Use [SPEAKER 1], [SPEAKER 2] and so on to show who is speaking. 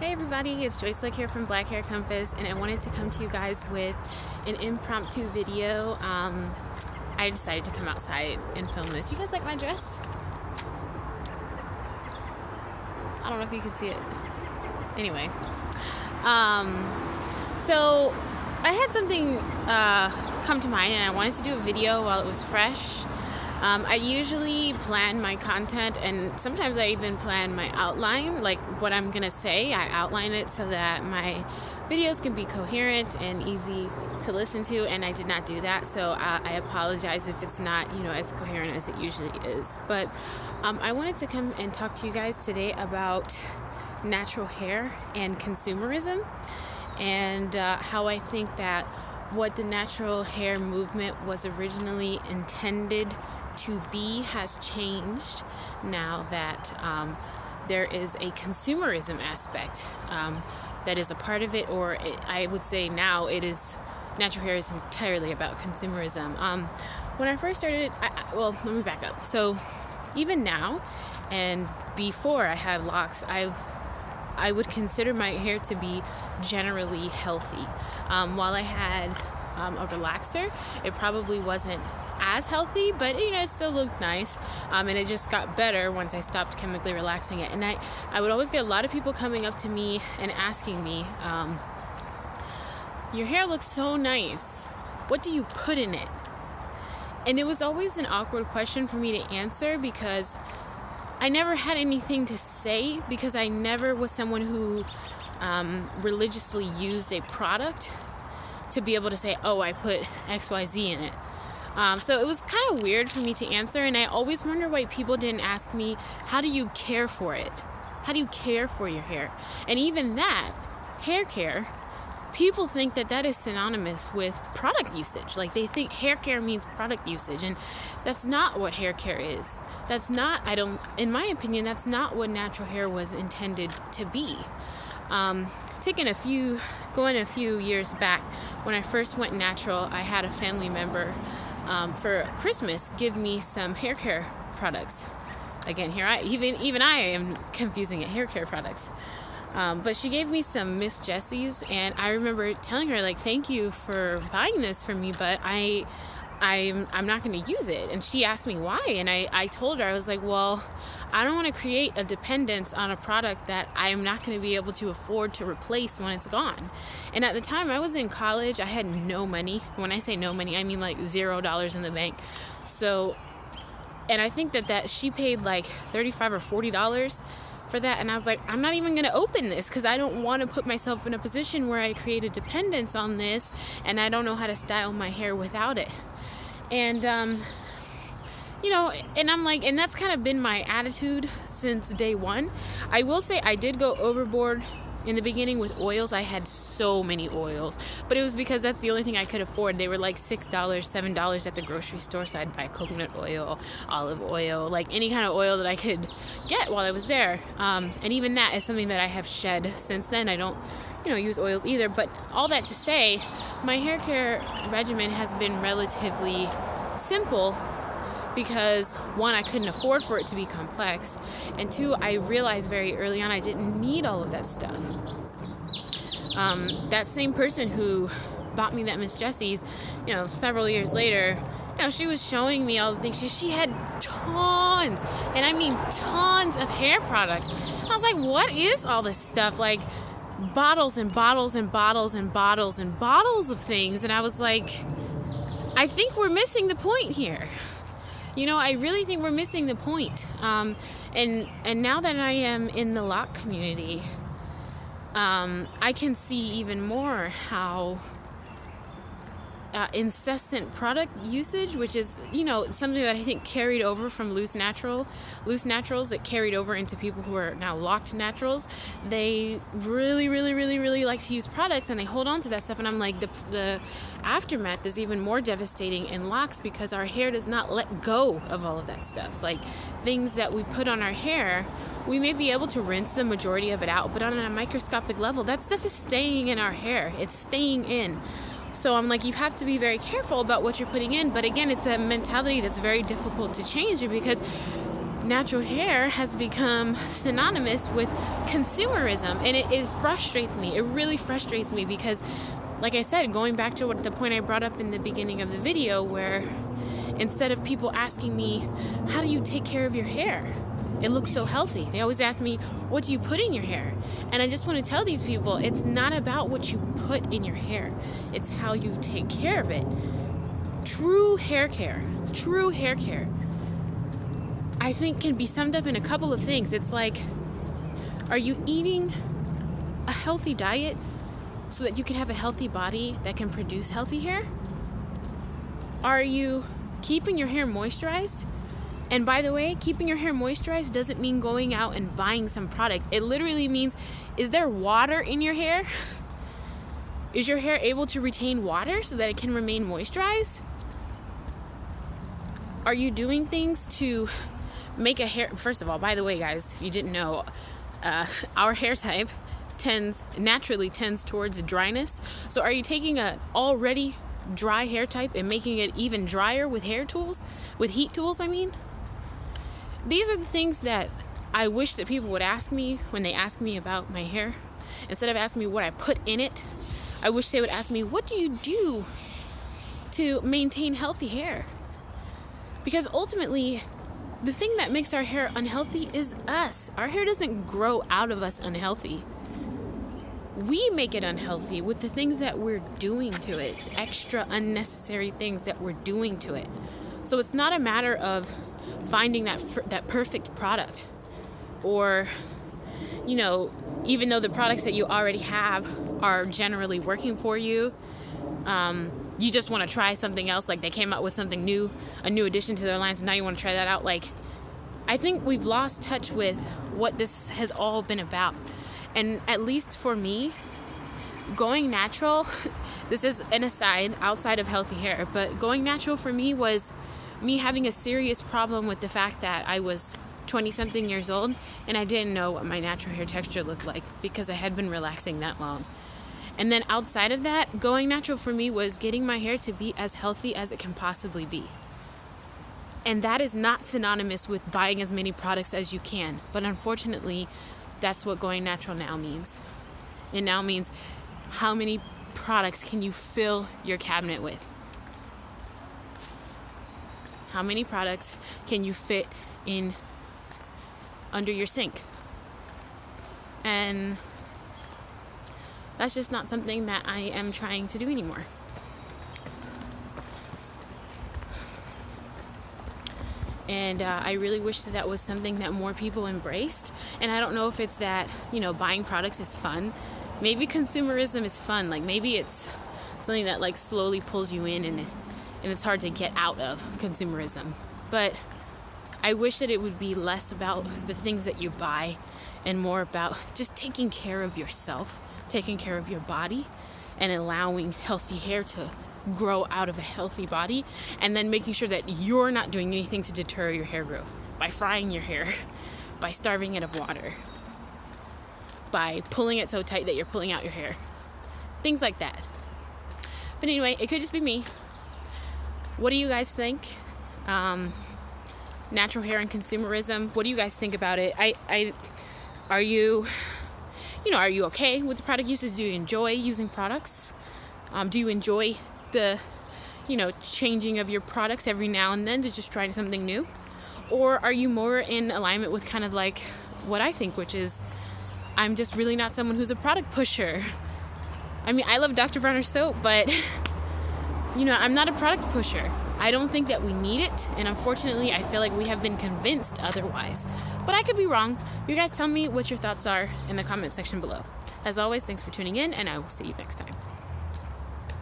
[SPEAKER 1] Hey everybody, it's Joyce Lick here from Black Hair Compass, and I wanted to come to you guys with an impromptu video. I decided to come outside and film this. You guys like my dress? I don't know if you can see it. Anyway, so I had something come to mind, and I wanted to do a video while it was fresh. I usually plan my content, and sometimes I even plan my outline, like what I'm gonna say. I outline it so that my videos can be coherent and easy to listen to, and I did not do that, so I apologize if it's not, as coherent as it usually is. But I wanted to come and talk to you guys today about natural hair and consumerism, and how I think that what the natural hair movement was originally intended to be has changed now that there is a consumerism aspect that is a part of it, or I would say now natural hair is entirely about consumerism. When I first started, let me back up. So even now, and before I had locks, I would consider my hair to be generally healthy. While I had a relaxer, it probably wasn't as healthy, but it still looked nice, and it just got better once I stopped chemically relaxing it. And I would always get a lot of people coming up to me and asking me, your hair looks so nice, what do you put in it? And it was always an awkward question for me to answer, because I never had anything to say, because I never was someone who religiously used a product to be able to say, oh, I put XYZ in it. So it was kind of weird for me to answer, and I always wonder why people didn't ask me, how do you care for it? How do you care for your hair? And even that, hair care, people think that is synonymous with product usage. Like, they think hair care means product usage, and that's not what hair care is. That's not, in my opinion, that's not what natural hair was intended to be. Going a few years back, when I first went natural, I had a family member for Christmas give me some hair care products. Again, even I am confusing it, hair care products. But she gave me some Miss Jessie's, and I remember telling her, like, thank you for buying this for me, but I'm not going to use it. And she asked me why, and I told her, I was like, well, I don't want to create a dependence on a product that I'm not going to be able to afford to replace when it's gone. And at the time, I was in college. I had no money. When I say no money, I mean like $0 in the bank. So, and I think that she paid like $35 or $40 for that. And I was like, I'm not even going to open this, because I don't want to put myself in a position where I create a dependence on this, and I don't know how to style my hair without it. And, and I'm like, and that's kind of been my attitude since day one. I will say I did go overboard in the beginning with oils. I had so many oils, but it was because that's the only thing I could afford. They were like $6, $7 at the grocery store, so I'd buy coconut oil, olive oil, like any kind of oil that I could get while I was there. And even that is something that I have shed since then. I don't use oils either. But all that to say, my hair care regimen has been relatively simple, because one, I couldn't afford for it to be complex, and two, I realized very early on I didn't need all of that stuff. That same person who bought me that Miss Jessie's, several years later, she was showing me all the things. She had tons, and I mean tons of hair products. I was like, what is all this stuff? Like, bottles and bottles and bottles and bottles and bottles of things. And I was like, I think we're missing the point here. I really think we're missing the point. And now that I am in the lock community, I can see even more how incessant product usage, which is, something that I think carried over from loose naturals, that carried over into people who are now locked naturals. They really, really, really, really like to use products, and they hold on to that stuff. And I'm like, the aftermath is even more devastating in locks, because our hair does not let go of all of that stuff. Like, things that we put on our hair, we may be able to rinse the majority of it out, but on a microscopic level, that stuff is staying in our hair. It's staying in. So I'm like, you have to be very careful about what you're putting in. But again, it's a mentality that's very difficult to change, because natural hair has become synonymous with consumerism, and it frustrates me. It really frustrates me because, like I said, going back to the point I brought up in the beginning of the video, where instead of people asking me, how do you take care of your hair? It looks so healthy. They always ask me, what do you put in your hair? And I just want to tell these people, it's not about what you put in your hair. It's how you take care of it. True hair care, I think can be summed up in a couple of things. It's like, are you eating a healthy diet so that you can have a healthy body that can produce healthy hair? Are you keeping your hair moisturized? And by the way, keeping your hair moisturized doesn't mean going out and buying some product. It literally means, is there water in your hair? Is your hair able to retain water so that it can remain moisturized? Are you doing things to make a hair? First of all, by the way, guys, if you didn't know, our hair type naturally tends towards dryness. So are you taking an already dry hair type and making it even drier with heat tools? These are the things that I wish that people would ask me when they ask me about my hair. Instead of asking me what I put in it, I wish they would ask me, what do you do to maintain healthy hair? Because ultimately, the thing that makes our hair unhealthy is us. Our hair doesn't grow out of us unhealthy. We make it unhealthy with the things that we're doing to it, extra unnecessary things that we're doing to it. So it's not a matter of finding that perfect product, or, even though the products that you already have are generally working for you, you just want to try something else. Like they came out with something new, a new addition to their line, so now you want to try that out. Like, I think we've lost touch with what this has all been about. And at least for me, going natural, this is an aside outside of healthy hair, but going natural for me was me having a serious problem with the fact that I was 20-something years old and I didn't know what my natural hair texture looked like because I had been relaxing that long. And then outside of that, going natural for me was getting my hair to be as healthy as it can possibly be. And that is not synonymous with buying as many products as you can. But unfortunately, that's what going natural now means. It now means, how many products can you fill your cabinet with? How many products can you fit in under your sink? And that's just not something that I am trying to do anymore. And I really wish that was something that more people embraced. And I don't know if it's that, buying products is fun. Maybe consumerism is fun. Like maybe it's something that like slowly pulls you in and it's hard to get out of consumerism. But I wish that it would be less about the things that you buy and more about just taking care of yourself, taking care of your body, and allowing healthy hair to grow out of a healthy body, and then making sure that you're not doing anything to deter your hair growth by frying your hair, by starving it of water, by pulling it so tight that you're pulling out your hair. Things like that. But anyway, it could just be me. What do you guys think? Natural hair and consumerism. What do you guys think about it? Are you okay with the product uses? Do you enjoy using products? Do you enjoy the, changing of your products every now and then to just try something new? Or are you more in alignment with kind of like what I think, which is I'm just really not someone who's a product pusher. I mean, I love Dr. Bronner soap, but, I'm not a product pusher. I don't think that we need it, and unfortunately, I feel like we have been convinced otherwise. But I could be wrong. You guys tell me what your thoughts are in the comment section below. As always, thanks for tuning in, and I will see you next time.